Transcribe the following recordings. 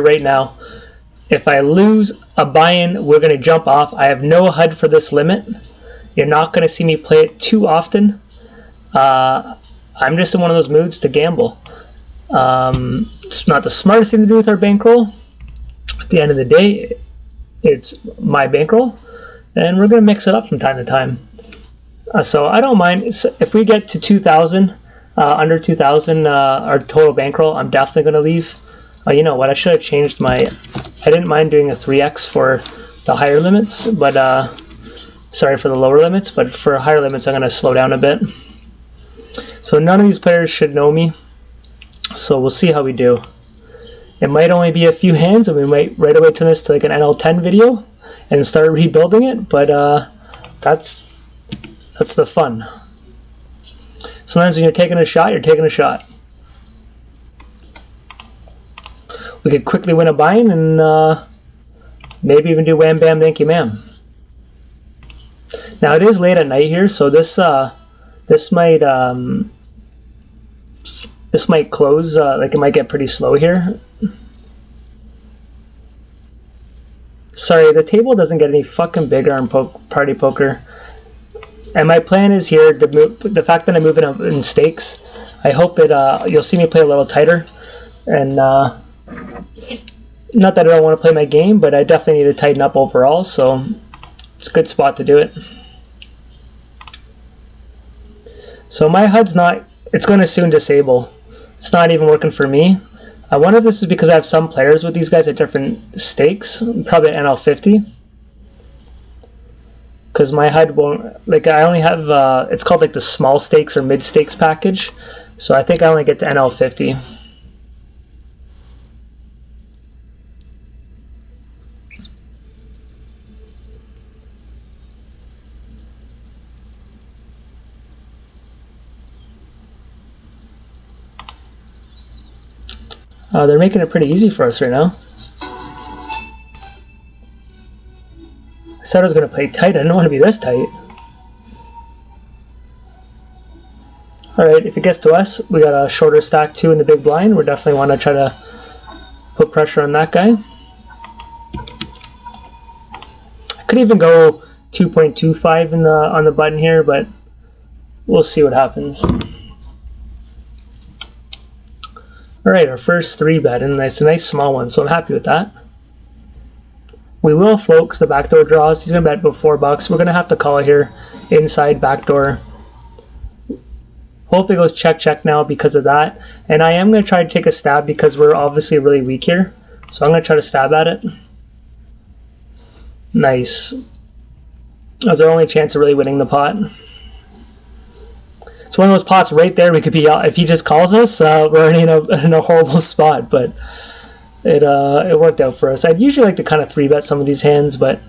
right now. If I lose a buy-in, we're going to jump off. I have no HUD for this limit. You're not going to see me play it too often. I'm just in one of those moods to gamble. It's not the smartest thing to do with our bankroll. At the end of the day, it's my bankroll, and we're going to mix it up from time to time. So I don't mind. If we get to 2,000, under 2,000, our total bankroll, I'm definitely going to leave. You know what? I should have changed my... I didn't mind doing a 3x for the higher limits, but... sorry for the lower limits, but for higher limits, I'm going to slow down a bit. So none of these players should know me. So we'll see how we do. It might only be a few hands, and we might right away turn this to like an NL100 video and start rebuilding it, but that's the fun. Sometimes when you're taking a shot, you're taking a shot. We could quickly win a buy-in and maybe even do wham bam thank you ma'am. Now it is late at night here, so this might close, like it might get pretty slow here. Sorry, the table doesn't get any fucking bigger on Party Poker. And my plan is here to move, the fact that I'm moving up in stakes, I hope you'll see me play a little tighter. And not that I don't want to play my game, but I definitely need to tighten up overall, so it's a good spot to do it. So my HUD's not, it's going to soon disable. It's not even working for me. I wonder if this is because I have some players with these guys at different stakes, probably at NL50. Because my HUD won't, like I only have, it's called like the small stakes or mid stakes package. So I think I only get to NL50. They're making it pretty easy for us right now. I said I was going to play tight. I didn't want to be this tight. Alright, if it gets to us, we got a shorter stack too in the big blind. We definitely want to try to put pressure on that guy. I could even go 2.25 on the button here, but we'll see what happens. Alright, our first 3-bet, and it's a nice small one, so I'm happy with that. We will float because the backdoor draws. He's going to bet about $4. We're going to have to call it here. Inside backdoor. Hopefully it goes check check now because of that. And I am going to try to take a stab because we're obviously really weak here. So I'm going to try to stab at it. Nice. That was our only chance of really winning the pot. It's one of those pots right there. We could be out. If he just calls us, we're already in a horrible spot. But it worked out for us. I'd usually like to kind of 3-bet some of these hands, but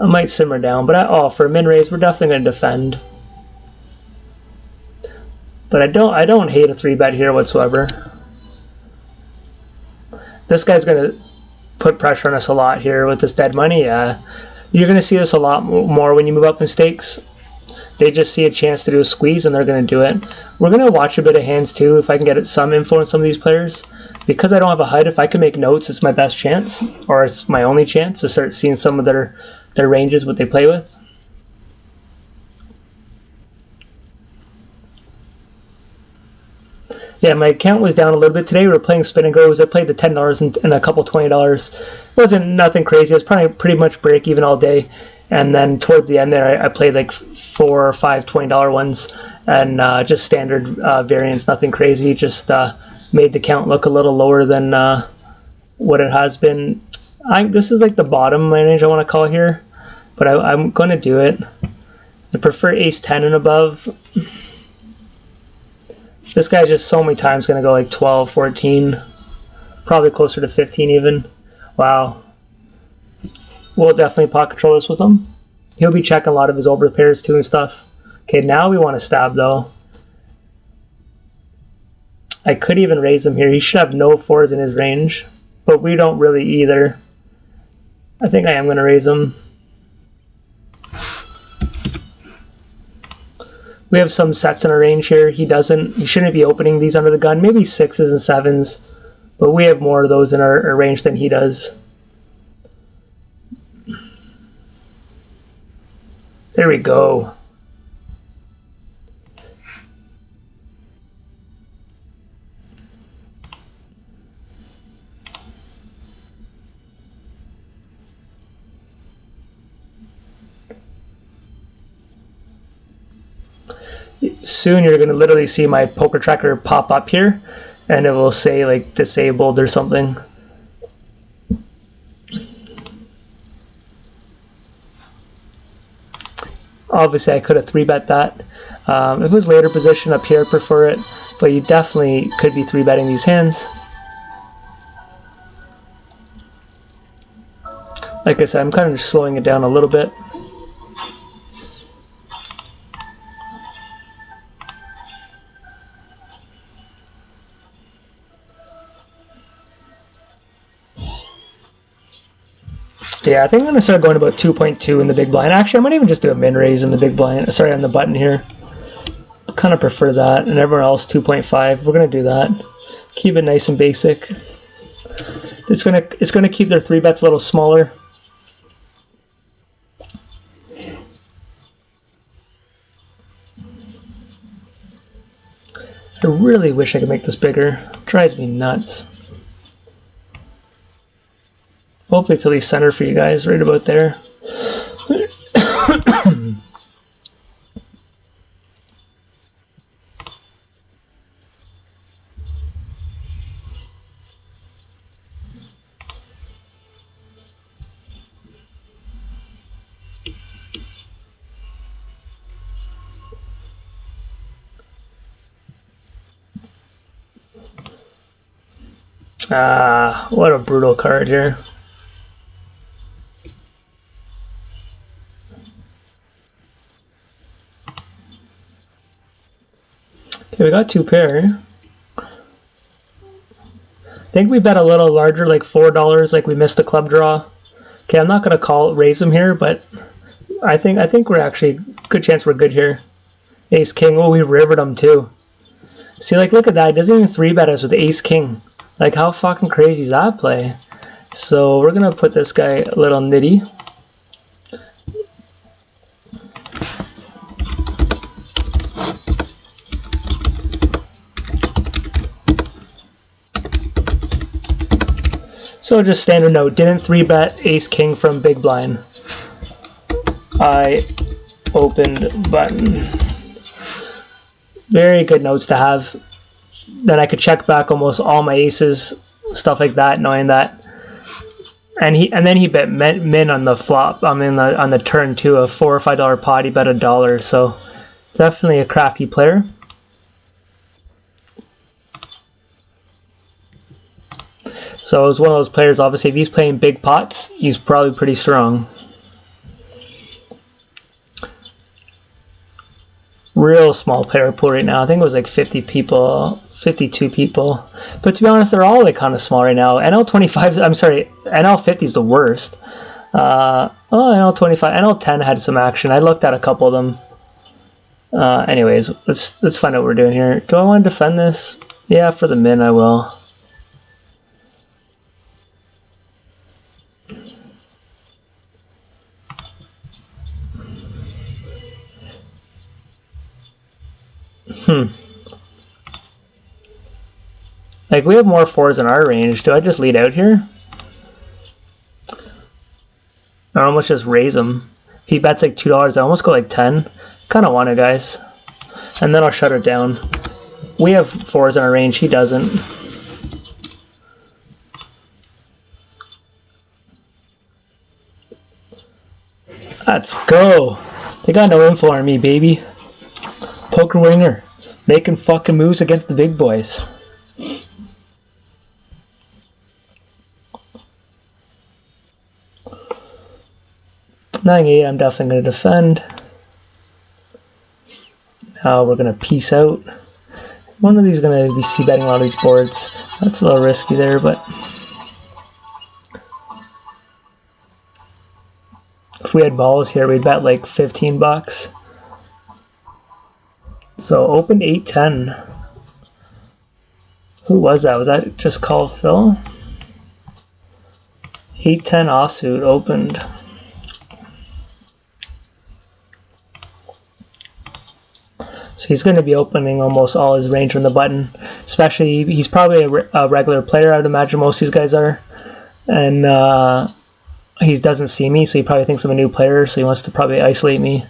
I might simmer down. But for a min raise, we're definitely going to defend. But I don't hate a 3-bet here whatsoever. This guy's going to put pressure on us a lot here with this dead money. You're going to see this a lot more when you move up in stakes. They just see a chance to do a squeeze and they're going to do it. We're going to watch a bit of hands too if I can get some info on some of these players. Because I don't have a HUD, if I can make notes, it's my best chance, or it's my only chance to start seeing some of their ranges, what they play with. Yeah, my account was down a little bit today. We were playing spin and goes. I played the $10 and a couple $20. It wasn't nothing crazy. It was probably pretty much break even all day. And then towards the end there, I played like 4 or 5 $20 ones and just standard variance, nothing crazy. Just made the count look a little lower than what it has been. This is like the bottom range I want to call here, but I'm going to do it. I prefer ace 10 and above. This guy's just so many times going to go like 12, 14, probably closer to 15 even. Wow. We'll definitely pot control this with him. He'll be checking a lot of his over pairs too and stuff. Okay, now we want to stab though. I could even raise him here. He should have no 4s in his range, but we don't really either. I think I am going to raise him. We have some sets in our range here. He doesn't. He shouldn't be opening these under the gun. Maybe 6s and 7s. but we have more of those in our range than he does. There we go. Soon you're going to literally see my poker tracker pop up here, and it will say like disabled or something. Obviously I could have 3-bet that. If it was later position up here, I'd prefer it, but you definitely could be 3-betting these hands. Like I said, I'm kind of just slowing it down a little bit. Yeah, I think I'm going to start going about 2.2 in the big blind. Actually, I might even just do a min raise in the big blind. Sorry, on the button here. I kind of prefer that. And everyone else 2.5. We're going to do that. Keep it nice and basic. It's going to keep their 3-bets a little smaller. I really wish I could make this bigger. It drives me nuts. Hopefully it's at least center for you guys, right about there. Ah, what a brutal card here. Okay, we got 2 pair. I think we bet a little larger, like $4, like we missed a club draw. Okay, I'm not gonna raise them here, but I think we're actually good chance we're good here. Ace King. Oh, we rivered them too. See, like look at that. It doesn't even 3-bet us with Ace King. Like how fucking crazy is that play? So we're gonna put this guy a little nitty. So just standard note, didn't 3-bet Ace King from big blind. I opened button. Very good notes to have. Then I could check back almost all my aces, stuff like that, knowing that. And then he bet min on the flop. I mean on the turn too, a $4 or $5 pot. He bet $1. So definitely a crafty player. So it's one of those players, obviously, if he's playing big pots, he's probably pretty strong. Real small player pool right now. I think it was like 50 people, 52 people. But to be honest, they're all like kind of small right now. NL25, I'm sorry, NL50 is the worst. NL25, NL10 had some action. I looked at a couple of them. Anyways, let's find out what we're doing here. Do I want to defend this? Yeah, for the min I will. Like we have more 4s in our range. Do I just lead out here? I almost just raise him. If he bets like $2, I almost go like 10. Kind of want it, guys. And then I'll shut it down. We have 4s in our range. He doesn't. Let's go. They got no info on me, baby. Poker winger. Making fucking moves against the big boys. $9-8, I'm definitely going to defend. Now we're going to peace out. One of these is going to be c-betting a lot of these boards. That's a little risky there, but if we had balls here, we'd bet like 15 bucks. So opened 8-10. Who was that? Was that just called Phil? 8-10 offsuit opened. So he's going to be opening almost all his range on the button. Especially, he's probably a regular player, I'd imagine most of these guys are. And he doesn't see me, so he probably thinks I'm a new player, so he wants to probably isolate me,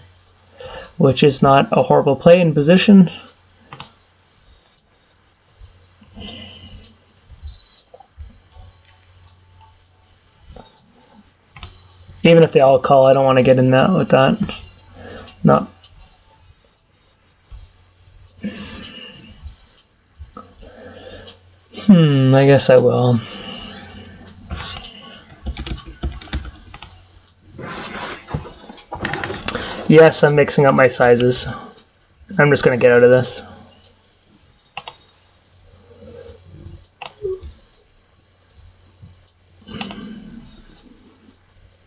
which is not a horrible play in position. Even if they all call, I don't want to get in that with that. No. I guess I will. Yes, I'm mixing up my sizes. I'm just going to get out of this.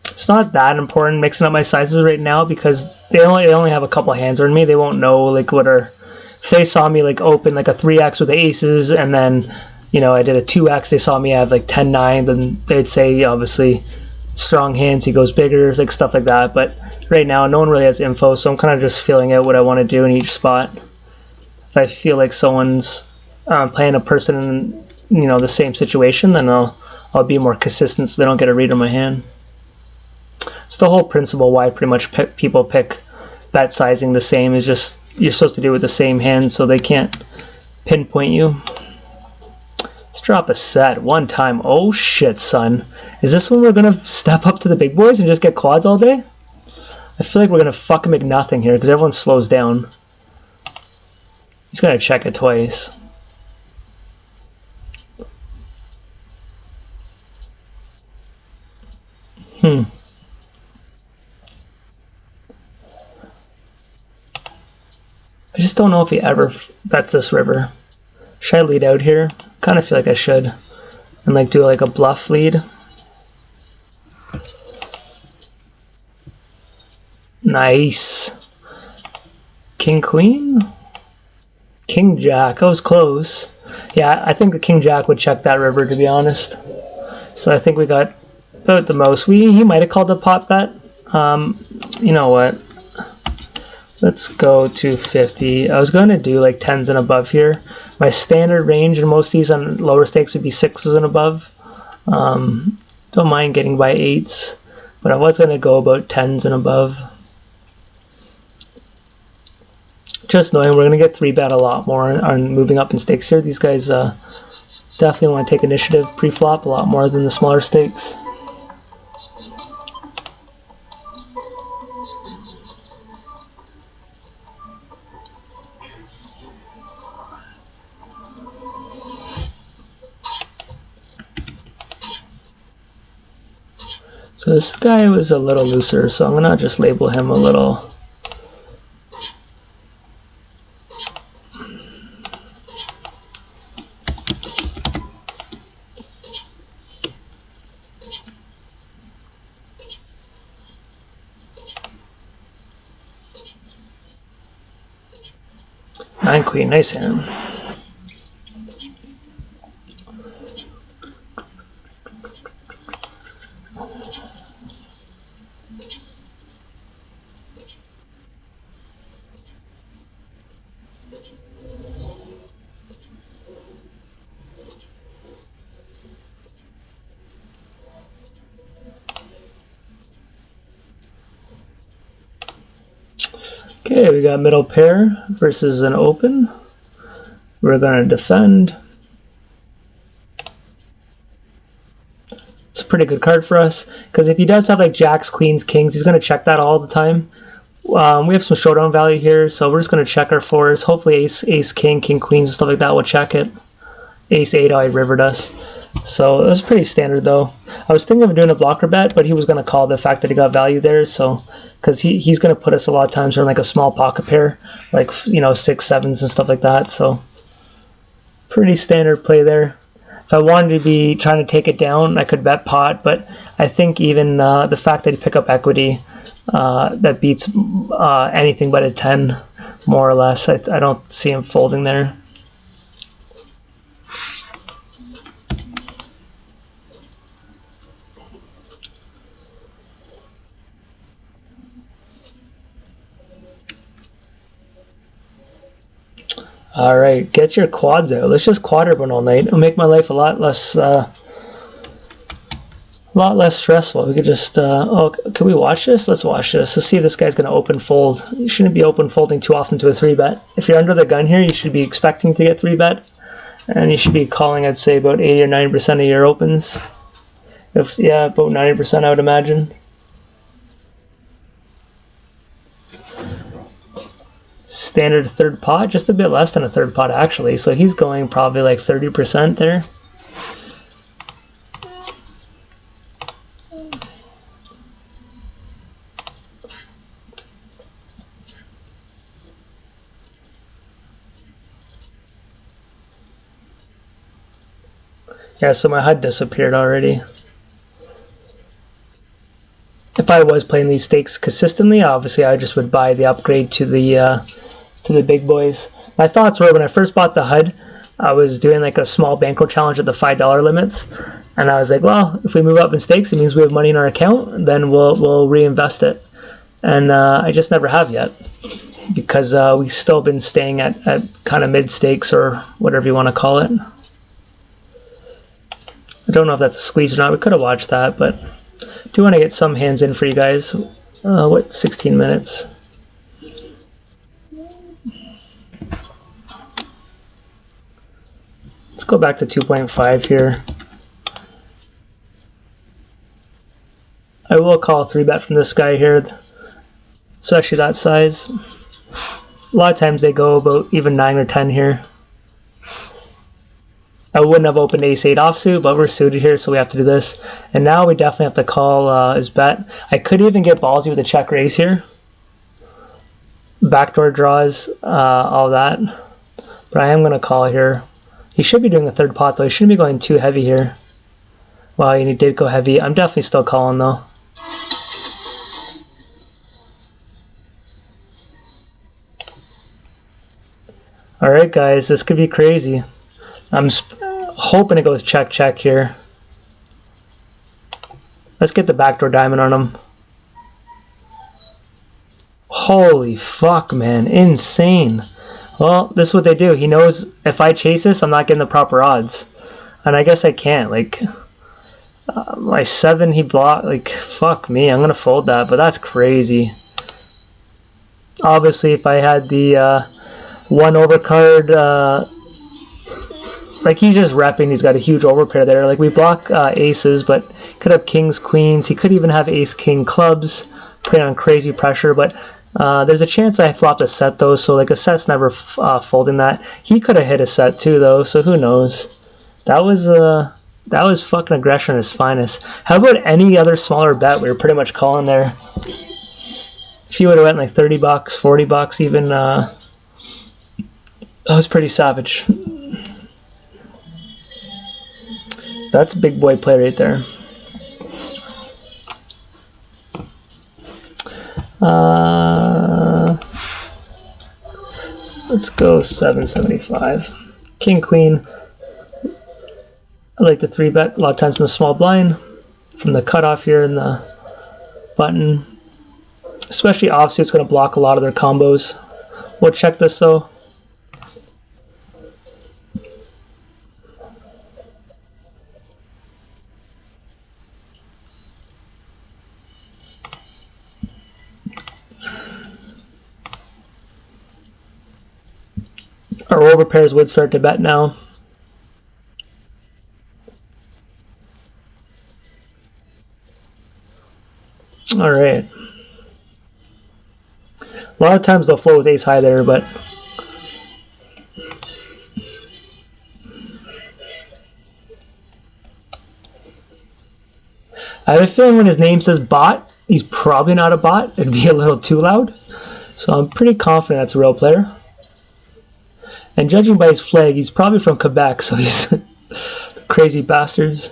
It's not that important mixing up my sizes right now because they only have a couple hands on me. They won't know like what are. If they saw me like open like a 3x with the aces and then I did a 2x, they saw me have like 10-9, then they'd say obviously strong hands, he goes bigger, like stuff like that. But right now no one really has info, so I'm kind of just feeling out what I want to do in each spot. If I feel like someone's playing a person in the same situation, then I'll be more consistent so they don't get a read on my hand. It's the whole principle why pretty much people pick bet sizing the same, is just you're supposed to do it with the same hand so they can't pinpoint you. Let's drop a set one time. Oh shit, son. Is this when we're going to step up to the big boys and just get quads all day? I feel like we're going to fucking make nothing here because everyone slows down. He's going to check it twice. I just don't know if he ever bets this river. Should I lead out here? Kind of feel like I should. And like do like a bluff lead. Nice. King Queen? King Jack. I was close. Yeah, I think the King Jack would check that river, to be honest. So I think we got about the most. He might have called a pot bet. You know what? Let's go to 50. I was going to do like 10s and above here. My standard range in most of these on lower stakes would be 6s and above. Don't mind getting by 8s, but I was going to go about 10s and above. Just knowing we're going to get 3-bet a lot more on moving up in stakes here. These guys definitely want to take initiative pre-flop a lot more than the smaller stakes. So this guy was a little looser, so I'm gonna just label him a little. Nine queen, nice hand. Okay, we got middle pair versus an open. We're going to defend. It's a pretty good card for us because if he does have like jacks, queens, kings, he's going to check that all the time. We have some showdown value here, so we're just going to check our fours. Hopefully ace, king, king, queens, and stuff like that will check it. Ace 8 I rivered us. So it was pretty standard though. I was thinking of doing a blocker bet, but he was going to call the fact that he got value there. So because he's going to put us a lot of times on like a small pocket pair, like 6, 7s and stuff like that. So pretty standard play there. If I wanted to be trying to take it down, I could bet pot, but I think even the fact that he picked up equity that beats anything but a 10 more or less. I don't see him folding there. All right, get your quads out. Let's just quad everyone all night. It'll make my life a lot less stressful. We could just oh, can we watch this? Let's watch this. Let's see if this guy's going to open fold. You shouldn't be open folding too often to a 3-bet. If you're under the gun here, you should be expecting to get 3-bet, and you should be calling, I'd say, about 80 or 90% of your opens. If yeah, about 90%, I would imagine. Standard third pot, just a bit less than a third pot actually. So he's going probably like 30% there. Yeah, so my HUD disappeared already. If I was playing these stakes consistently, obviously I just would buy the upgrade to the big boys. My thoughts were, when I first bought the HUD, I was doing like a small bankroll challenge at the $5 limits, and I was like, well, if we move up in stakes, it means we have money in our account, then we'll reinvest it. And I just never have yet, because we've still been staying at kind of mid stakes, or whatever you want to call it. I don't know if that's a squeeze or not. We could have watched that, but I do want to get some hands in for you guys. What, 16 minutes? Let's go back to 2.5 here. I will call a 3-bet from this guy here, especially that size. A lot of times they go about even 9 or 10 here. I wouldn't have opened ace-8 offsuit, but we're suited here, so we have to do this. And now we definitely have to call his bet. I could even get ballsy with a check raise here. Backdoor draws, all that. But I am going to call here. He should be doing a third pot, though. He shouldn't be going too heavy here. Wow, he did go heavy. I'm definitely still calling, though. Alright, guys, this could be crazy. I'm hoping it goes check here. Let's get the backdoor diamond on him. Holy fuck, man. Insane. Well, this is what they do. He knows if I chase this, I'm not getting the proper odds. And I guess I can't. Like, my 7 he blocked. Like, fuck me. I'm going to fold that, but that's crazy. Obviously, if I had the 1 overcard, like, he's just repping. He's got a huge overpair there. Like, we block aces, but could have kings, queens. He could even have ace-king clubs, putting on crazy pressure. But there's a chance I flopped a set, though. So, like, a set's never folding that. He could have hit a set, too, though. So, who knows? That was fucking aggression at its finest. How about any other smaller bet? We were pretty much calling there. If he would have went, like, 30 bucks, 40 bucks even, that was pretty savage. That's a big boy play right there. Let's go 775. King, queen. I like the 3-bet a lot of times from the small blind, from the cutoff here in the button. Especially offsuit's going to block a lot of their combos. We'll check this though. Our overpairs would start to bet now. All right. A lot of times they'll flow with ace high there, but I have a feeling when his name says bot, he's probably not a bot. It'd be a little too loud. So I'm pretty confident that's a real player. And judging by his flag, he's probably from Quebec, so he's crazy bastards.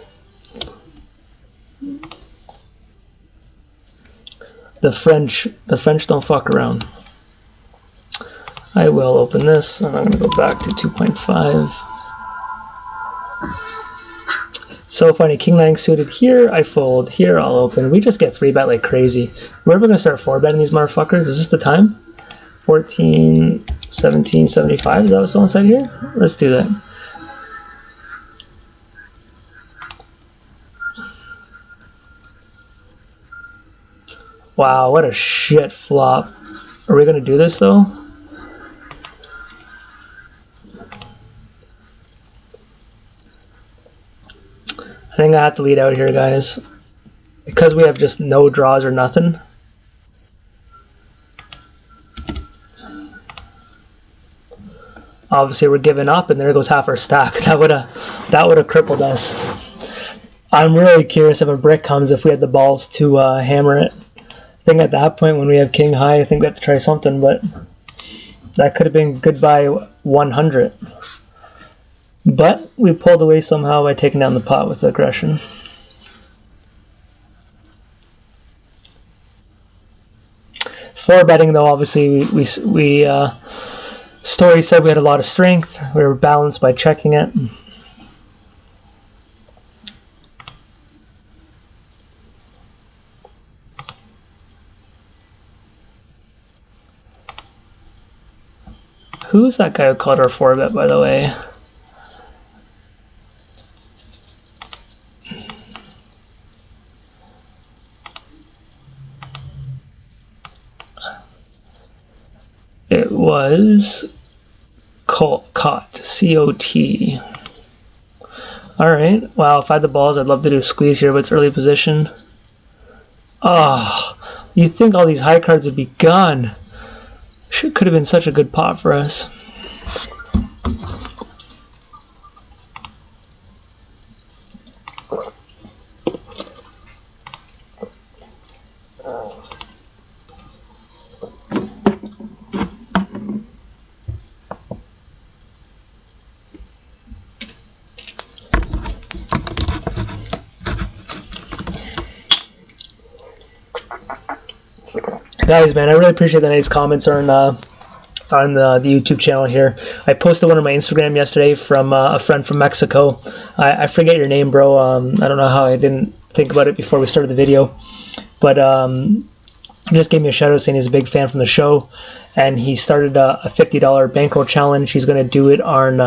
The French don't fuck around. I will open this, and I'm going to go back to 2.5. So funny, king 9 suited here, I fold. Here, I'll open. We just get 3-bet like crazy. We're ever going to start 4-betting these motherfuckers? Is this the time? 14, 17, 75. Is that what's on the side here? Let's do that. Wow, what a shit flop. Are we going to do this though? I think I have to lead out here, guys. Because we have just no draws or nothing. Obviously we're giving up, and there goes half our stack. That would have crippled us. I'm really curious if a brick comes, if we had the balls to hammer it. I think at that point when we have king high, I think we have to try something, but that could have been goodbye 100. But we pulled away somehow by taking down the pot with aggression. For betting though, obviously we Story said we had a lot of strength. We were balanced by checking it. Who's that guy who called our 4-bet, by the way? It was Cot, C-O-T. Alright, wow, if I had the balls, I'd love to do a squeeze here, but it's early position. Oh, you'd think all these high cards would be gone. Could have been such a good pot for us. Guys, man, I really appreciate the nice comments on the YouTube channel here. I posted one on my Instagram yesterday from a friend from Mexico. I forget your name, bro. I don't know how I didn't think about it before we started the video, but he just gave me a shout out saying he's a big fan from the show, and he started a $50 bankroll challenge. He's going to do it on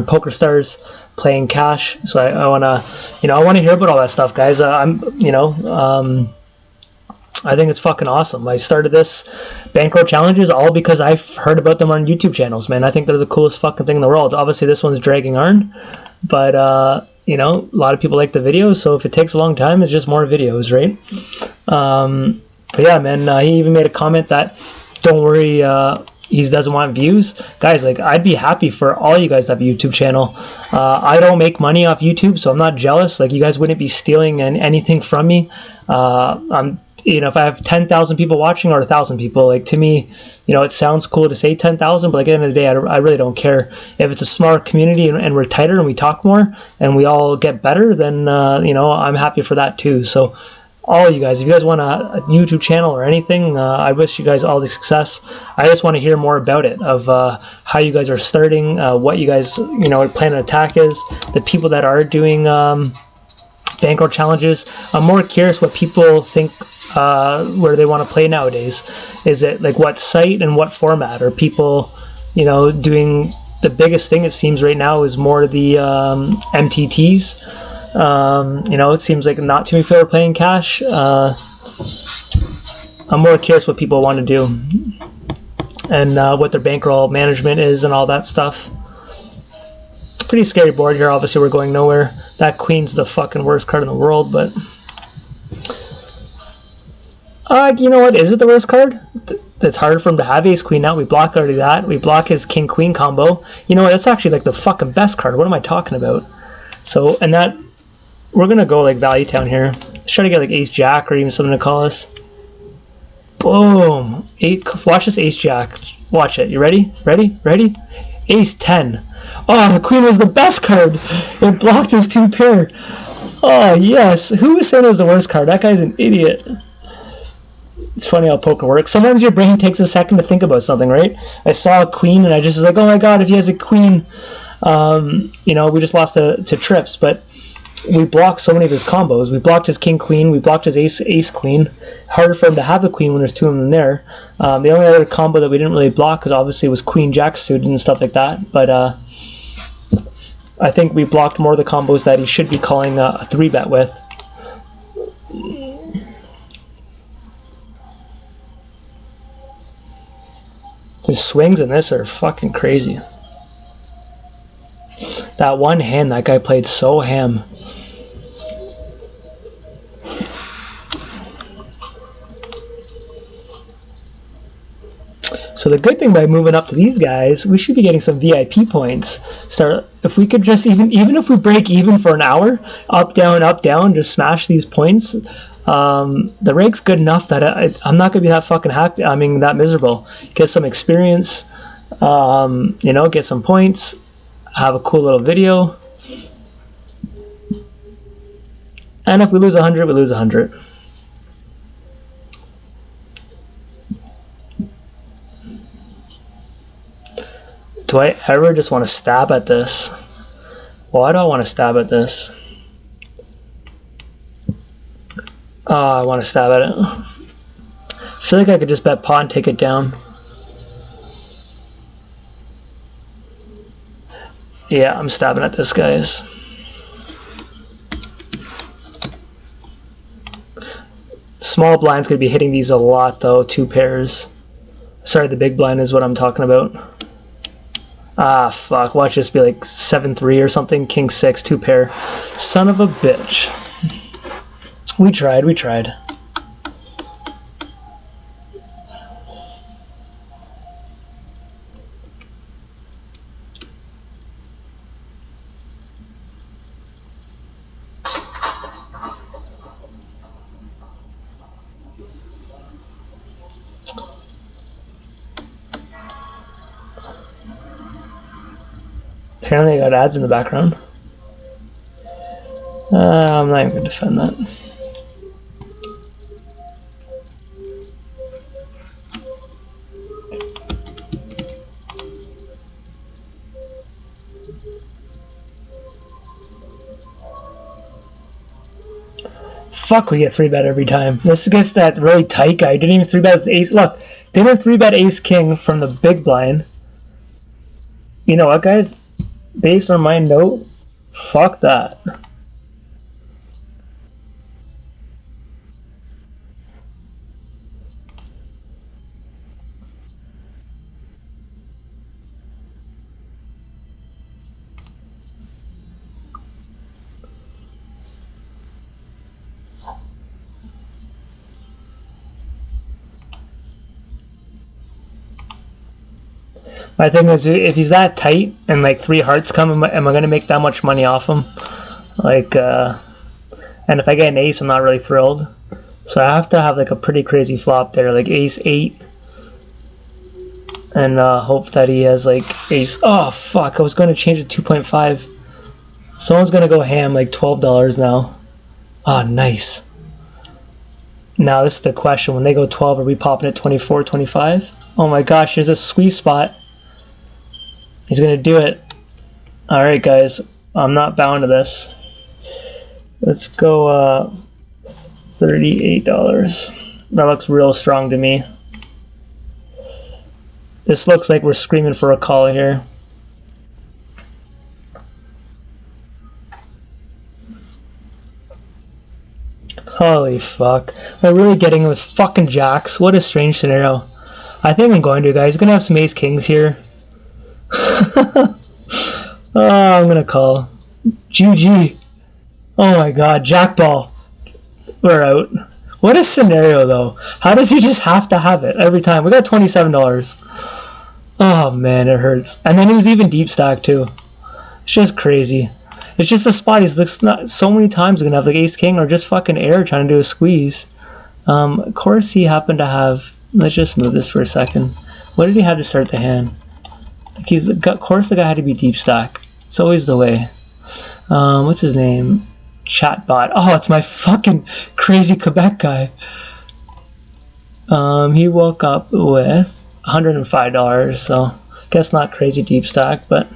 POKERSTARS, playing cash. So I want to, I want to hear about all that stuff, guys. I think it's fucking awesome. I started this bankroll challenges all because I've heard about them on YouTube channels, man. I think they're the coolest fucking thing in the world. Obviously, this one's dragging iron, but a lot of people like the videos, so if it takes a long time, it's just more videos, right? But yeah, man, he even made a comment that, don't worry, he doesn't want views. Guys, like, I'd be happy for all you guys to have a YouTube channel. I don't make money off YouTube, so I'm not jealous. Like, you guys wouldn't be stealing anything from me. If I have 10,000 people watching or 1,000 people, like, to me, it sounds cool to say 10,000, but like, at the end of the day, I really don't care. If it's a smaller community and we're tighter and we talk more and we all get better, then, I'm happy for that too. So all you guys, if you guys want a YouTube channel or anything, I wish you guys all the success. I just want to hear more about it, of how you guys are starting, what you guys, plan of attack is, the people that are doing bankroll challenges. I'm more curious what people think where they want to play nowadays. Is it like what site and what format? Are people, doing the biggest thing, it seems right now, is more the MTTs. It seems like not too many people are playing cash. I'm more curious what people want to do and what their bankroll management is and all that stuff. Pretty scary board here. Obviously, we're going nowhere. That queen's the fucking worst card in the world, but you know what? Is it the worst card? That's hard for him to have ace queen now. We block already that. We block his king queen combo. You know what? That's actually like the fucking best card. What am I talking about? So, and that, we're gonna go like value town here. Let's try to get like ace jack or even something to call us. Boom. Watch this ace jack. Watch it. You ready? Ready? Ready? Ace 10. Oh, the queen was the best card. It blocked his 2 pair. Oh, yes. Who was saying it was the worst card? That guy's an idiot. It's funny how poker works. Sometimes your brain takes a second to think about something, right? I saw a queen and I just was like, oh my god, if he has a queen, we just lost to trips. But we blocked so many of his combos. We blocked his king queen, we blocked his ace queen. Harder for him to have the queen when there's two of them there. The only other combo that we didn't really block, because obviously it was queen jack suited and stuff like that, but I think we blocked more of the combos that he should be calling a 3-bet with. His swings in this are fucking crazy. That one hand that guy played so ham. So the good thing by moving up to these guys, we should be getting some VIP points. If we could just even if we break even for an hour, up down, just smash these points. The rig's good enough that I'm not gonna be that fucking happy. I mean, that miserable. Get some experience, you know, get some points, have a cool little video, and if we lose 100, we lose 100. Do I ever just want to stab at this? Why do I want to stab at this? Oh, I want to stab at it. I feel like I could just bet pot and take it down. Yeah, I'm stabbing at this, guys. Small blind's going to be hitting these a lot, though. 2 pairs. Sorry, the big blind is what I'm talking about. Ah, fuck. Watch this be like 7-3 or something. King 6, 2 pair. Son of a bitch. We tried. Apparently I got ads in the background. I'm not even going to defend that. Fuck, we get 3-bet every time. This is that really tight guy. Didn't even 3-bet his ace. Look, didn't 3-bet ace king from the big blind. You know what, guys? Based on my note, fuck that. My thing is, if he's that tight and like 3 hearts come, am I going to make that much money off him? Like, and if I get an ace, I'm not really thrilled. So I have to have like a pretty crazy flop there, like ace 8, and hope that he has like ace. Oh fuck! I was going to change it to 2.5. Someone's going to go ham, like $12 now. Oh, nice. Now this is the question: when they go 12, are we popping at 24, 25? Oh my gosh! There's a squeeze spot. He's gonna do it. Alright guys, I'm not bound to this. Let's go $38. That looks real strong to me. This looks like we're screaming for a call here. Holy fuck. We're really getting with fucking jacks. What a strange scenario. I think I'm going to, guys. He's gonna have some ace kings here. Oh, I'm gonna call. GG. Oh my god, jackball. We're out. What a scenario though. How does he just have to have it every time? We got $27. Oh man, it hurts. And then he was even deep stack too. It's just crazy. It's just a spot he's not so many times gonna have like ace king or just fucking air trying to do a squeeze. Of course he happened to have. Let's just move this for a second. What did he have to start the hand? Like of course the guy had to be deep stack. It's always the way. What's his name? Chatbot. Oh, it's my fucking crazy Quebec guy. He woke up with $105, so guess not crazy deep stack, but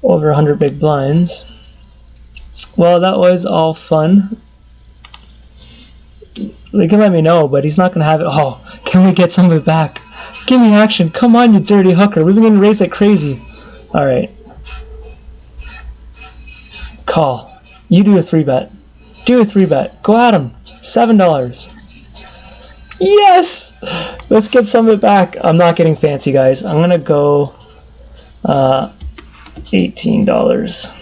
over 100 big blinds. Well, that was all fun. They can let me know, but he's not going to have it. Oh, can we get some of it back? Give me action. Come on, you dirty hooker. We've been getting raised like crazy. All right. Call. You do a 3-bet. Do a 3-bet. Go at him. $7. Yes! Let's get some of it back. I'm not getting fancy, guys. I'm going to go $18.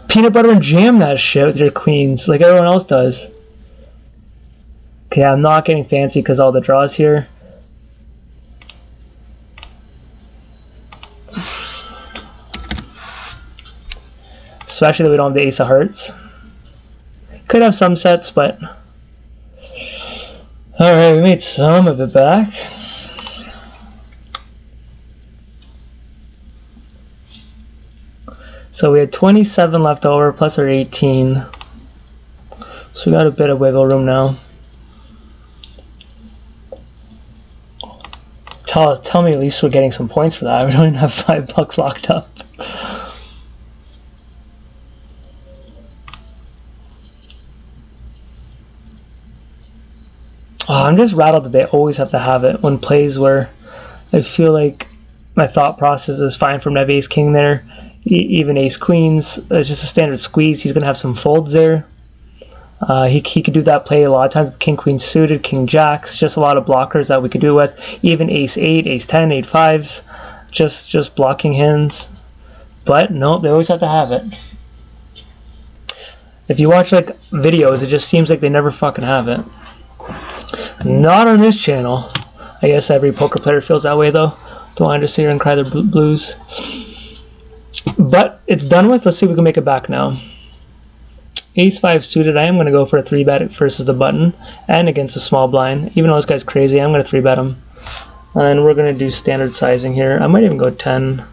Peanut butter and jam that shit with your queens like everyone else does. Okay, I'm not getting fancy because all the draws here. Especially that we don't have the ace of hearts. Could have some sets, but... Alright, we made some of it back. So we had 27 left over, plus our 18. So we got a bit of wiggle room now. Tell me at least we're getting some points for that. We don't even have $5 locked up. Oh, I'm just rattled that they always have to have it when plays where I feel like my thought process is fine from Nev Ace King there. Even Ace Queens, it's just a standard squeeze. He's going to have some folds there. He could do that play a lot of times with King Queen suited, King Jacks, just a lot of blockers that we could do with. Even Ace 8, Ace 10, 8 5s, just blocking hands. But no, they always have to have it. If you watch like videos, it just seems like they never fucking have it. Not on this channel. I guess every poker player feels that way though. Don't want to sit here and cry their blues. But it's done with. Let's see if we can make it back now. Ace 5 suited. I am going to go for a 3-bet versus the button and against the small blind. Even though this guy's crazy, I'm going to 3-bet him. And we're going to do standard sizing here. I might even go 10.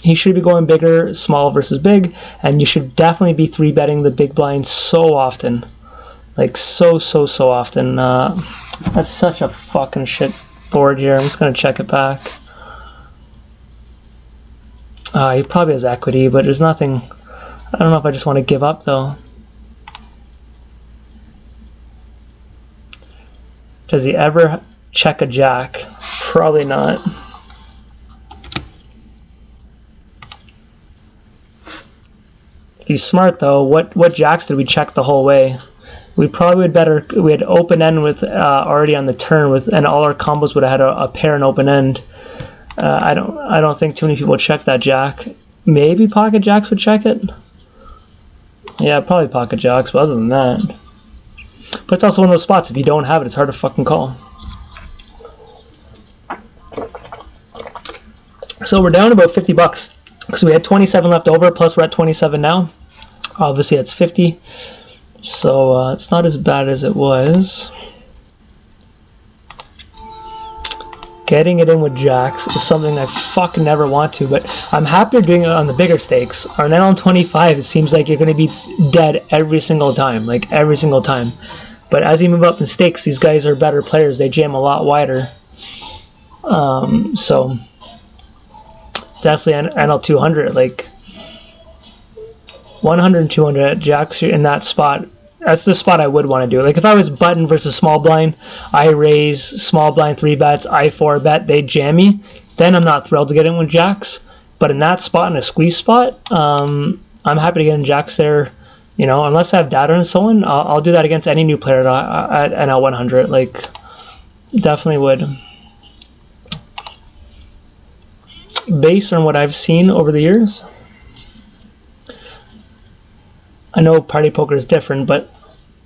He should be going bigger, small versus big, and you should definitely be 3-betting the big blind so often. Like so often. That's such a fucking shit board here. I'm just going to check it back. He probably has equity, but there's nothing. I don't know if I just want to give up though. Does he ever check a jack? Probably not. If he's smart though, what jacks did we check the whole way? We probably would better. We had open end with already on the turn with, and all our combos would have had a pair and open end. I don't think too many people would check that jack. Maybe pocket jacks would check it. Yeah, probably pocket jacks, but other than that. But it's also one of those spots, if you don't have it, it's hard to fucking call. So we're down about $50 because we had 27 left over, plus we're at 27 now. Obviously that's 50. So it's not as bad as it was. Getting it in with jacks is something I fucking never want to, but I'm happier doing it on the bigger stakes. On NL100, it seems like you're going to be dead every single time, like every single time. But as you move up in stakes, these guys are better players. They jam a lot wider. So definitely NL200, like 100 and 200 jacks in that spot. That's the spot I would want to do. Like if I was button versus small blind, I raise small blind 3-bets, I 4-bet, they jam me. Then I'm not thrilled to get in with jacks. But in that spot, in a squeeze spot, I'm happy to get in jacks there. You know, unless I have data and so on, I'll do that against any new player at NL100. Like, definitely would. Based on what I've seen over the years, I know party poker is different, but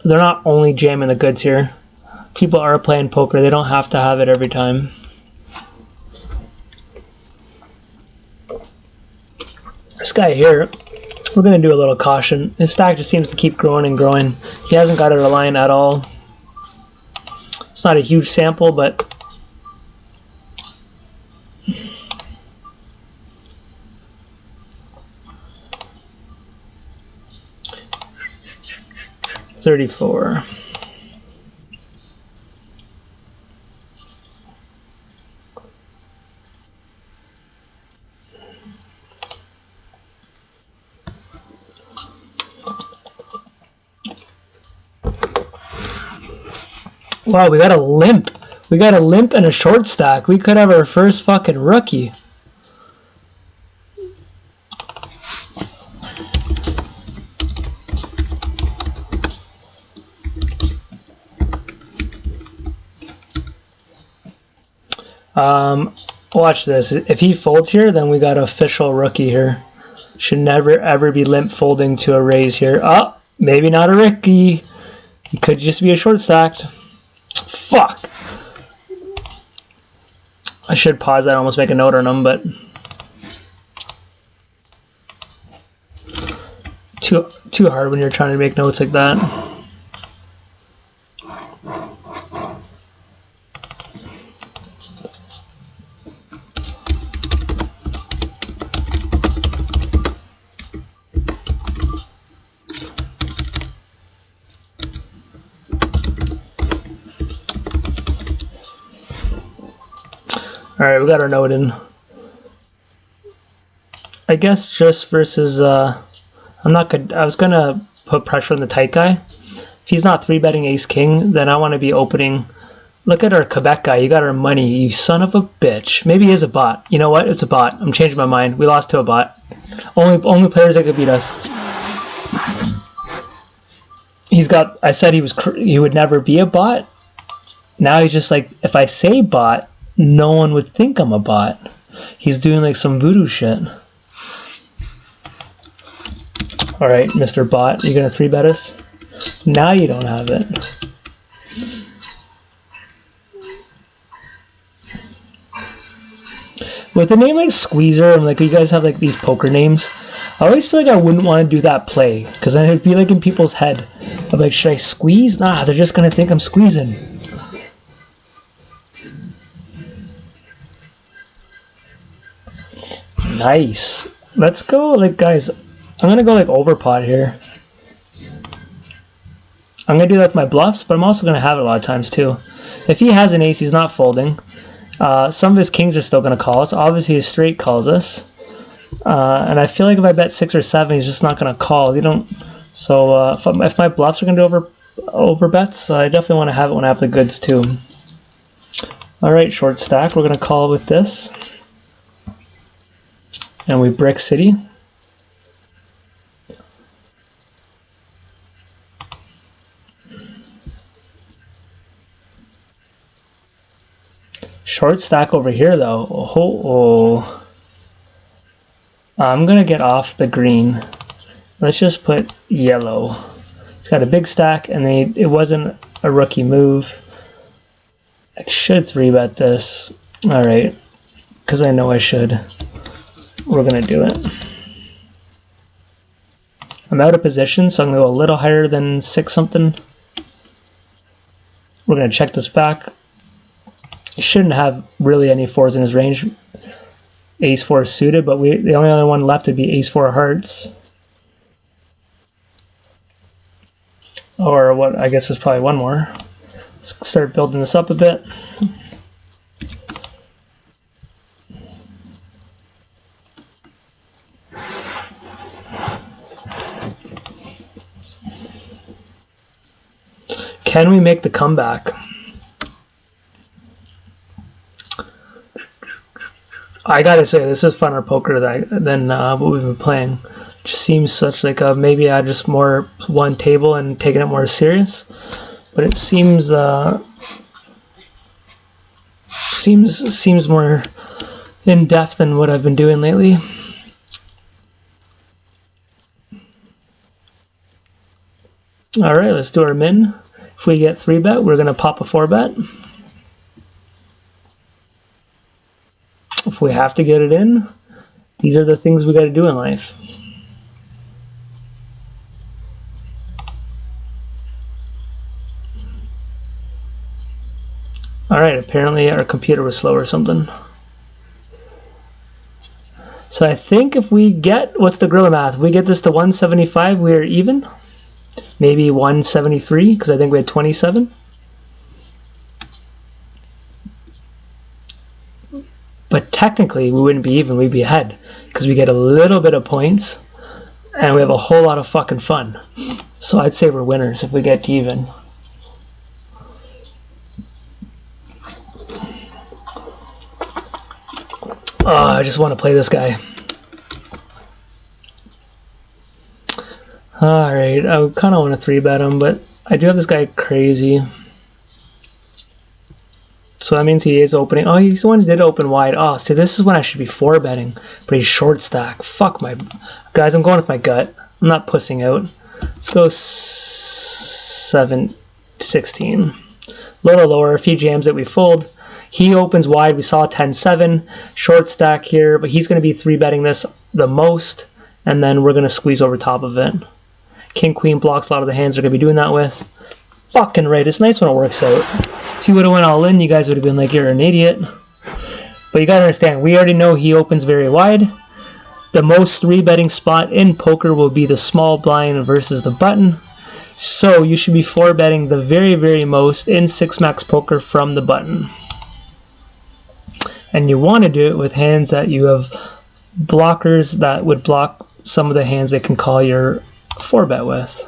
they're not only jamming the goods here. People are playing poker. They don't have to have it every time. This guy here, we're going to do a little caution. His stack just seems to keep growing and growing. He hasn't got it aligned at all. It's not a huge sample, but... $34. Wow, we got a limp. We got a limp and a short stack. We could have our first fucking rookie. Watch this. If he folds here, then we got an official rookie here. Should never ever be limp folding to a raise here. Oh, maybe not a rookie. He could just be a short stacked. Fuck. I should pause that and almost make a note on him, but too hard when you're trying to make notes like that. Alright, we got our note in. I guess just versus, I was gonna put pressure on the tight guy. If he's not 3-betting ace-king, then I want to be opening. Look at our Quebec guy, you got our money, you son of a bitch. Maybe he is a bot. You know what? It's a bot. I'm changing my mind. We lost to a bot. Only players that could beat us. He's got, I said he would never be a bot. Now he's just like, if I say bot, no one would think I'm a bot. He's doing like some voodoo shit. Alright, Mr. Bot, you're gonna 3-bet us? Now you don't have it. With a name like Squeezer, and like you guys have like these poker names, I always feel like I wouldn't want to do that play, because then it'd be like in people's head. I'm like, should I squeeze? Nah, they're just gonna think I'm squeezing. Nice. Let's go, like, guys, I'm gonna go like overpot here. I'm gonna do that with my bluffs, but I'm also gonna have it a lot of times too. If he has an ace, he's not folding. Some of his kings are still gonna call us. Obviously his straight calls us. And I feel like if I bet 6 or 7, he's just not gonna call. You don't. So if my bluffs are gonna do over bets, I definitely want to have it when I have the goods too. All right, short stack. We're gonna call with this. And we brick city. Short stack over here though. Oh. I'm gonna get off the green. Let's just put yellow. It's got a big stack and it wasn't a rookie move. I should 3-bet this. Alright. Because I know I should. We're gonna do it. I'm out of position, so I'm gonna go a little higher than 6 something. We're gonna check this back. He shouldn't have really any 4s in his range. Ace 4 is suited, but the only other one left would be ace 4 hearts. Or what, I guess there's probably one more. Let's start building this up a bit. Can we make the comeback? I gotta say, this is funner poker than what we've been playing. It just seems such like maybe I just more one table and taking it more serious, but it seems seems more in depth than what I've been doing lately. All right, let's do our min. If we get 3-bet, we're gonna pop a 4-bet. If we have to get it in, these are the things we got to do in life. Alright, apparently our computer was slow or something. So I think if we get, what's the gorilla math? If we get this to 175, we are even. Maybe 173, because I think we had 27. But technically, we wouldn't be even, we'd be ahead. Because we get a little bit of points, and we have a whole lot of fucking fun. So I'd say we're winners if we get to even. Oh, I just want to play this guy. Alright, I kind of want to 3-bet him, but I do have this guy crazy. So that means he is opening. Oh, he's the one who did open wide. Oh, see, this is when I should be 4-betting, but he's short stack. Fuck my... Guys, I'm going with my gut. I'm not pussing out. Let's go 7-16. A little lower. If he jams it, we fold. He opens wide. We saw 10-7. Short stack here, but he's going to be 3-betting this the most, and then we're going to squeeze over top of it. King, queen blocks a lot of the hands they're going to be doing that with. Fucking right. It's nice when it works out. If you would have went all in, you guys would have been like, you're an idiot. But you got to understand, we already know he opens very wide. The most 3-betting spot in poker will be the small blind versus the button. So you should be 4-betting the very, very most in 6-max poker from the button. And you want to do it with hands that you have blockers that would block some of the hands they can call your 4-bet with.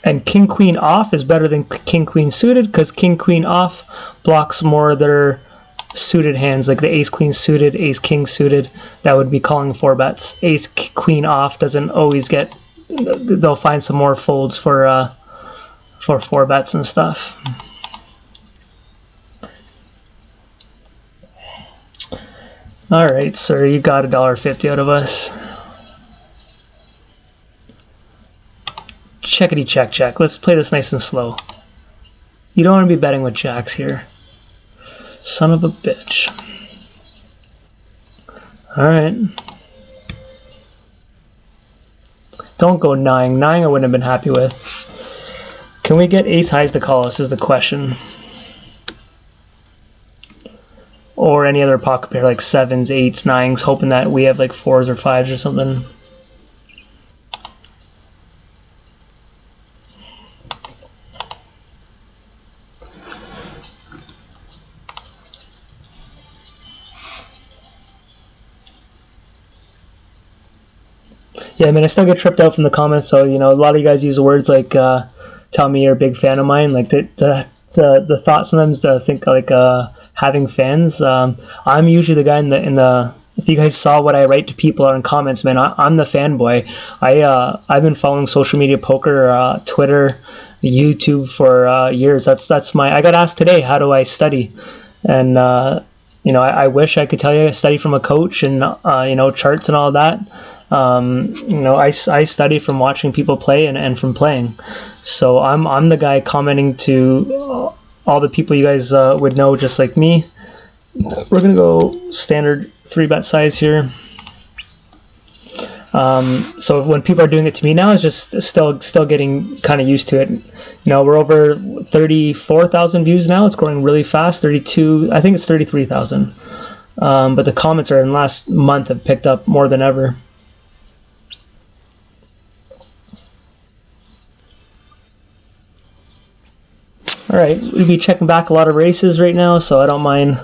And king queen off is better than king queen suited, because king queen off blocks more of their suited hands, like the ace queen suited, ace king suited, that would be calling 4-bets. Ace queen off doesn't always get, they'll find some more folds for 4-bets and stuff. Alright, sir, you got $1.50 out of us. Checkity check check. Let's play this nice and slow. You don't want to be betting with jacks here. Son of a bitch. Alright. Don't go 9. 9 I wouldn't have been happy with. Can we get ace highs to call us is the question. Or any other pocket pair like 7s, 8s, 9s, hoping that we have like 4s or 5s or something. Yeah, I mean, I still get tripped out from the comments, so, you know, a lot of you guys use words like, tell me you're a big fan of mine, like, the thought sometimes to think, like, having fans, I'm usually the guy in the, if you guys saw what I write to people or in comments, man, I'm the fanboy. I've been following social media poker, Twitter, YouTube for, years. That's my, I got asked today, how do I study? And, you know, I wish I could tell you I study from a coach and, you know, charts and all that. You know, I study from watching people play and from playing. So I'm the guy commenting to all the people you guys would know just like me. We're going to go standard 3-bet size here. So when people are doing it to me now, it's just still getting kind of used to it. You know, we're over 34,000 views now. It's growing really fast. 32, I think it's 33,000. But the comments are in the last month have picked up more than ever. Alright, we'll be checking back a lot of races right now, so I don't mind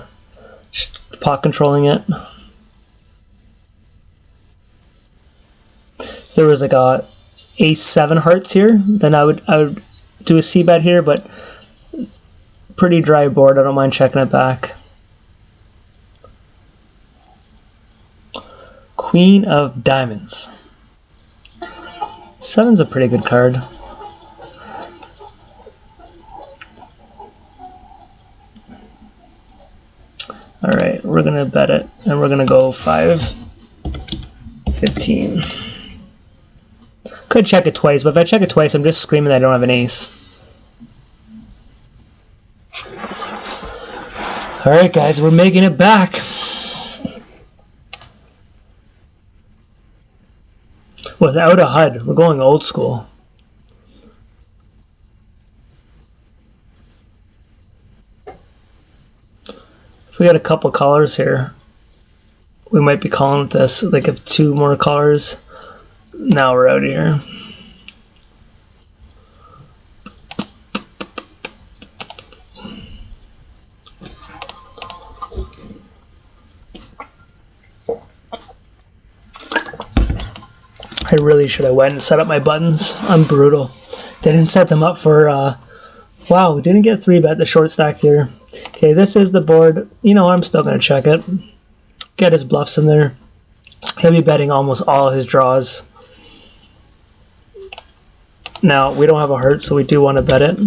pot controlling it. If there was like a ace 7 hearts here, then I would do a c-bet here, but pretty dry board, I don't mind checking it back. Queen of diamonds. 7's a pretty good card. Alright, we're going to bet it, and we're going to go 5-15. Could check it twice, but if I check it twice, I'm just screaming that I don't have an ace. Alright guys, we're making it back. Without a HUD, we're going old school. If we got a couple colors here, we might be calling it this. Like if 2 more colors, now we're out of here. I really should have went and set up my buttons. I'm brutal. Didn't set them up for Wow, we didn't get 3-bet the short stack here. Okay, this is the board. You know, I'm still going to check it. Get his bluffs in there. He'll be betting almost all his draws. Now, we don't have a heart, so we do want to bet it.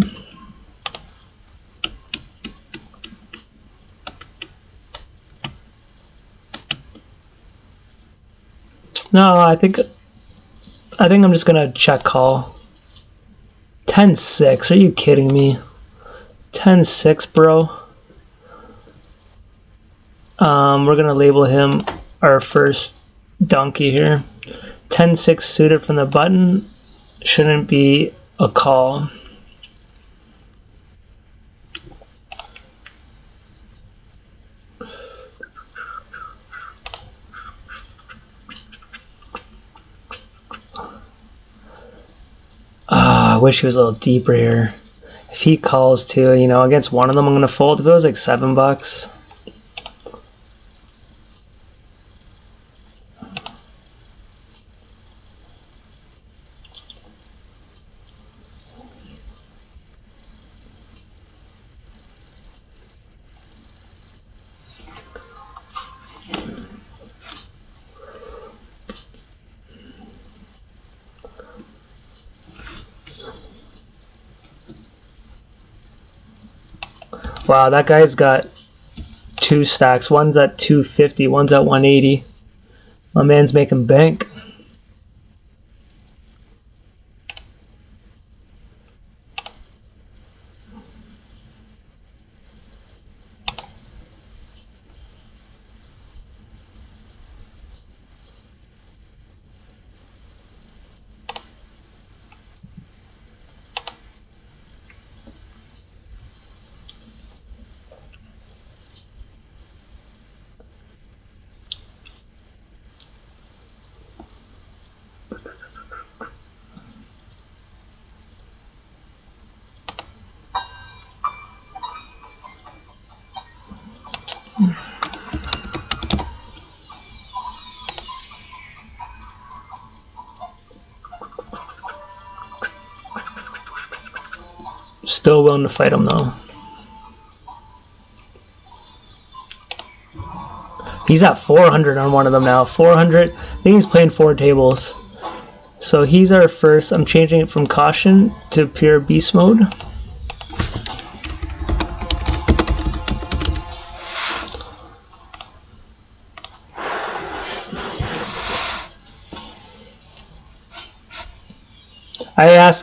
No, I think I'm just going to check call. 10-6, are you kidding me? 10-6, bro. We're going to label him our first donkey here. 10-6 suited from the button shouldn't be a call. I wish he was a little deeper here. If he calls too, you know, against one of them I'm going to fold. If it was like $7. Wow, that guy's got 2 stacks. One's at 250, one's at 180. My man's making bank. Still willing to fight him though. He's at 400 on one of them now. 400. I think he's playing 4 tables. So he's our first. I'm changing it from caution to pure beast mode.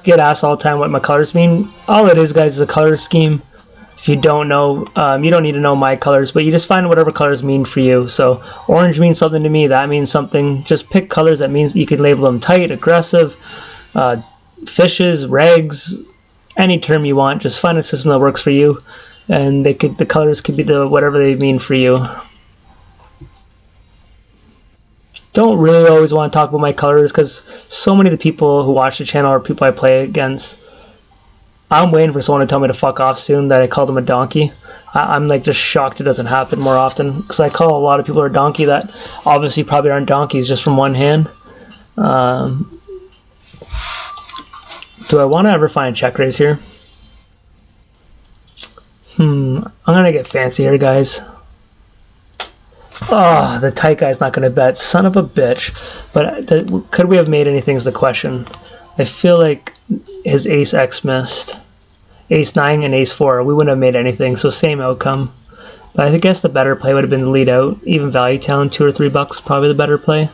Get asked all the time what my colors mean. All it is, guys, is a color scheme. If you don't know, you don't need to know my colors, but you just find whatever colors mean for you. So orange means something to me, that means something. Just pick colors that means you can label them tight, aggressive, fishes, regs, any term you want. Just find a system that works for you, and the colors could be whatever they mean for you. Don't really always want to talk about my colors because so many of the people who watch the channel are people I play against. I'm waiting for someone to tell me to fuck off soon that I called them a donkey. I'm like just shocked it doesn't happen more often because I call a lot of people a donkey that obviously probably aren't donkeys just from one hand. Do I want to ever find a check raise here? I'm gonna get fancy here, guys. Oh, the tight guy's not going to bet. Son of a bitch. But could we have made anything is the question. I feel like his ace-x missed. Ace-9 and ace-4. We wouldn't have made anything, so same outcome. But I guess the better play would have been to lead out. Even Value Town, $2 or $3, probably the better play.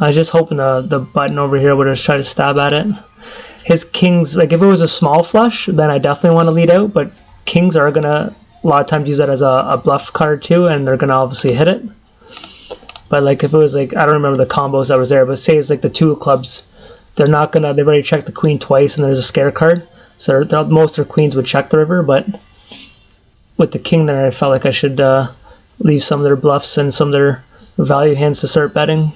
I was just hoping the button over here would have tried to stab at it. His kings, like if it was a small flush, then I definitely want to lead out, but kings are going to a lot of times use that as a bluff card too, and they're gonna obviously hit it. But like if it was like, I don't remember the combos that was there, but say it's like the 2 of clubs, they're not gonna, they've already checked the queen twice and there's a scare card, so most of their queens would check the river. But with the king there, I felt like I should leave some of their bluffs and some of their value hands to start betting.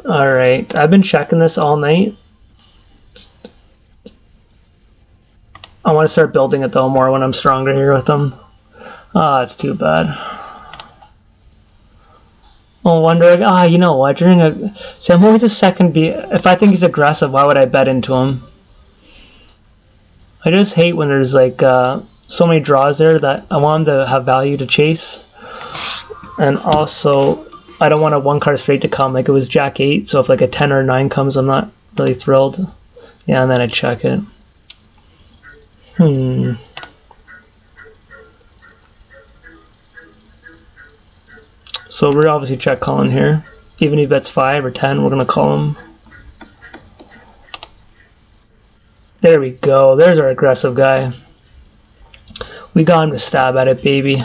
Alright, I've been checking this all night. I want to start building it though more when I'm stronger here with them. Ah, it's too bad. people wonder, like, you know what? See, I'm always a second. If I think he's aggressive, why would I bet into him? I just hate when there's like so many draws there that I want him to have value to chase, and also I don't want a one card straight to come. Like it was Jack 8, so if like a 10 or a 9 comes, I'm not really thrilled. Yeah, and then I check it. So we're obviously check calling here. Even if he bets 5 or 10, we're gonna call him. There we go. There's our aggressive guy. We got him to stab at it, baby.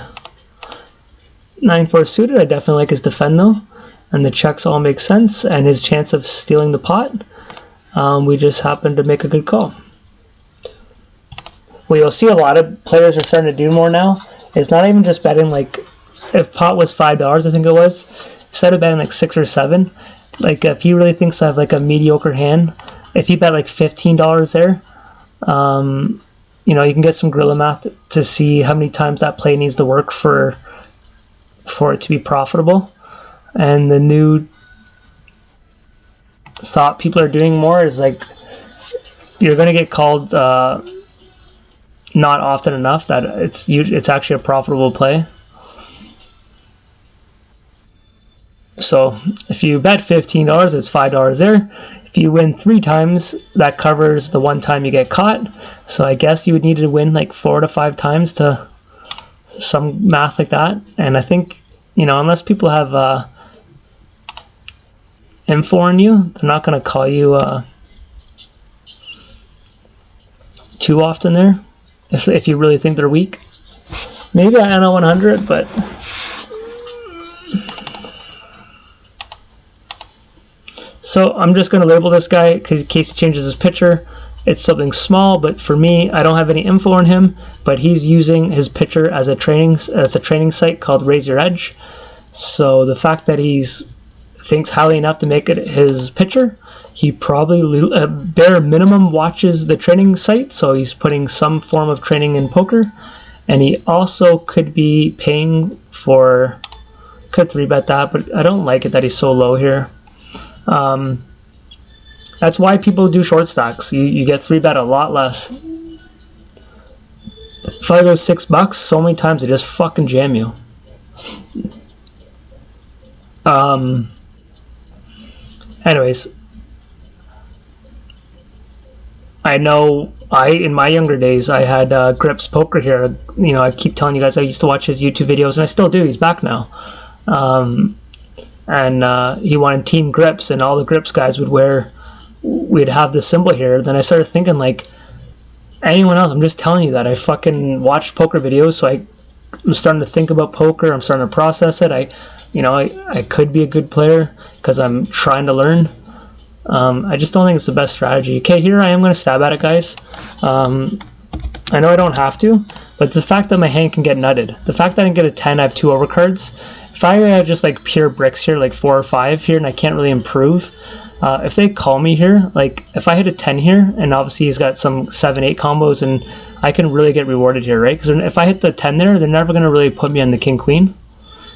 9-4 suited. I definitely like his defend though, and the checks all make sense. And his chance of stealing the pot. We just happened to make a good call. What you'll see a lot of players are starting to do more now is not even just betting like, if pot was $5, I think it was, instead of betting like 6 or 7, like if he really thinks I have like a mediocre hand, if you bet like $15 there, you know, you can get some Gorilla math to see how many times that play needs to work for it to be profitable. And the new thought people are doing more is like, you're going to get called not often enough that it's actually a profitable play. So if you bet $15, it's $5 there. If you win 3 times, that covers the 1 time you get caught. So I guess you would need to win like 4 to 5 times to some math like that. And I think, you know, unless people have info on you, they're not going to call you too often there. If you really think they're weak. Maybe at NL100, but so I'm just going to label this guy in case he changes his pitcher. It's something small, but for me, I don't have any info on him, but he's using his pitcher as a training site called Raise Your Edge. So the fact that he's thinks highly enough to make it his pitcher, he probably bare minimum watches the training site, so he's putting some form of training in poker, and he also could be paying for, could 3-bet that, but I don't like it that he's so low here. That's why people do short stacks. You get 3-bet a lot less. If I go $6, so many times they just fucking jam you. Anyways, I know in my younger days I had Grips Poker here. You know, I keep telling you guys I used to watch his YouTube videos, and I still do. He's back now. And he wanted Team Grips, and all the Grips guys we'd have this symbol here. Then I started thinking, like, anyone else, I'm just telling you that I fucking watched poker videos, so I'm starting to think about poker. I'm starting to process it. I could be a good player because I'm trying to learn. I just don't think it's the best strategy. Okay, here I am going to stab at it, guys. I know I don't have to, but it's the fact that my hand can get nutted. The fact that I didn't get a 10, I have 2 overcards. If I had just like pure bricks here, like 4 or 5 here, and I can't really improve, if they call me here, like if I hit a 10 here, and obviously he's got some 7-8 combos, and I can really get rewarded here, right? Because if I hit the 10 there, they're never going to really put me on the king-queen.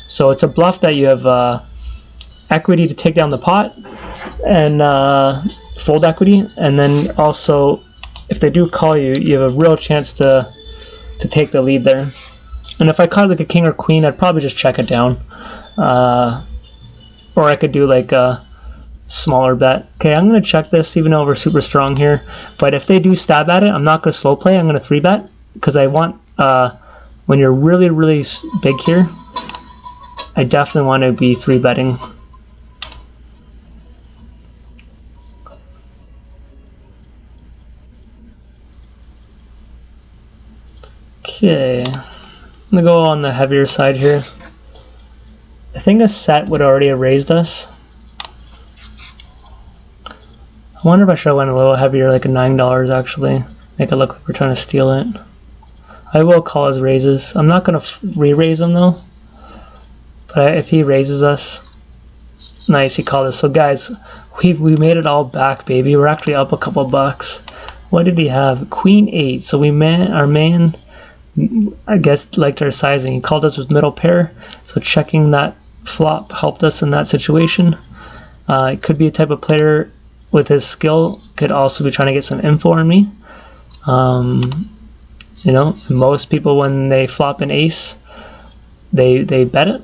So it's a bluff that you have equity to take down the pot, and fold equity, and then also if they do call you, you have a real chance to take the lead there. And if I caught like a king or queen, I'd probably just check it down, or I could do like a smaller bet. Okay, I'm going to check this even though we're super strong here, but if they do stab at it, I'm not going to slow play. I'm going to 3-bet because I want, when you're really, really big here, I definitely want to be 3-betting. Okay, I'm going to go on the heavier side here. I think a set would already have raised us. I wonder if I should have went a little heavier, like a $9 actually. Make it look like we're trying to steal it. I will call his raises. I'm not going to re-raise him though. But if he raises us, nice, he called us. So guys, we made it all back, baby. We're actually up a couple bucks. What did he have? Queen 8. So our man, I guess, liked our sizing. He called us with middle pair. So checking that flop helped us in that situation. It could be a type of player with his skill, could also be trying to get some info on me. You know, most people when they flop an ace, they bet it.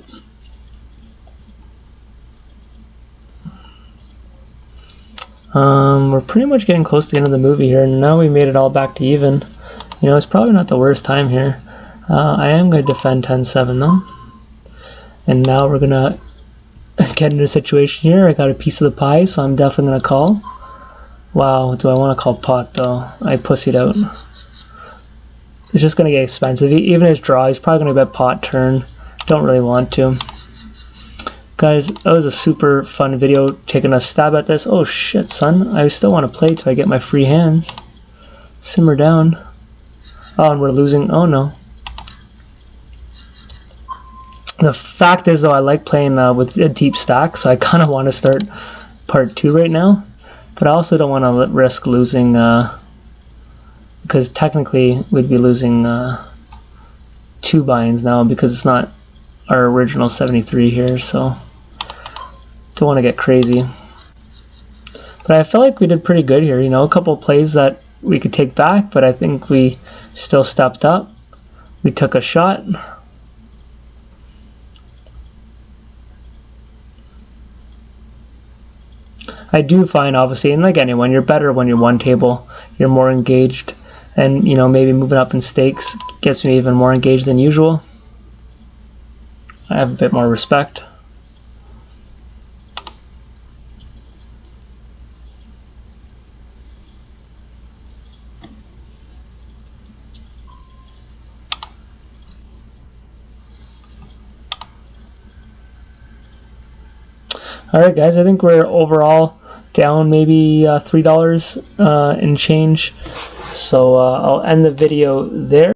We're pretty much getting close to the end of the movie here, and now we made it all back to even. You know, it's probably not the worst time here. I am going to defend 10-7 though. And now we're going to get into a situation here. I got a piece of the pie, so I'm definitely going to call. Wow, do I want to call pot though? I pussied out. It's just going to get expensive. Even his draw, he's probably going to bet pot turn. Don't really want to. Guys, that was a super fun video taking a stab at this. Oh shit, son. I still want to play till I get my free hands. Simmer down. Oh, and we're losing. Oh no. The fact is, though, I like playing with a deep stack, so I kind of want to start part 2 right now. But I also don't want to risk losing, because technically we'd be losing 2 buy-ins now because it's not our original 73 here, so don't want to get crazy. But I feel like we did pretty good here, you know, a couple plays that we could take back, but I think we still stepped up. We took a shot. I do find, obviously, and like anyone, you're better when you're one table, you're more engaged, and, you know, maybe moving up in stakes gets me even more engaged than usual. I have a bit more respect. Alright guys, I think we're overall down maybe $3 and change. So I'll end the video there.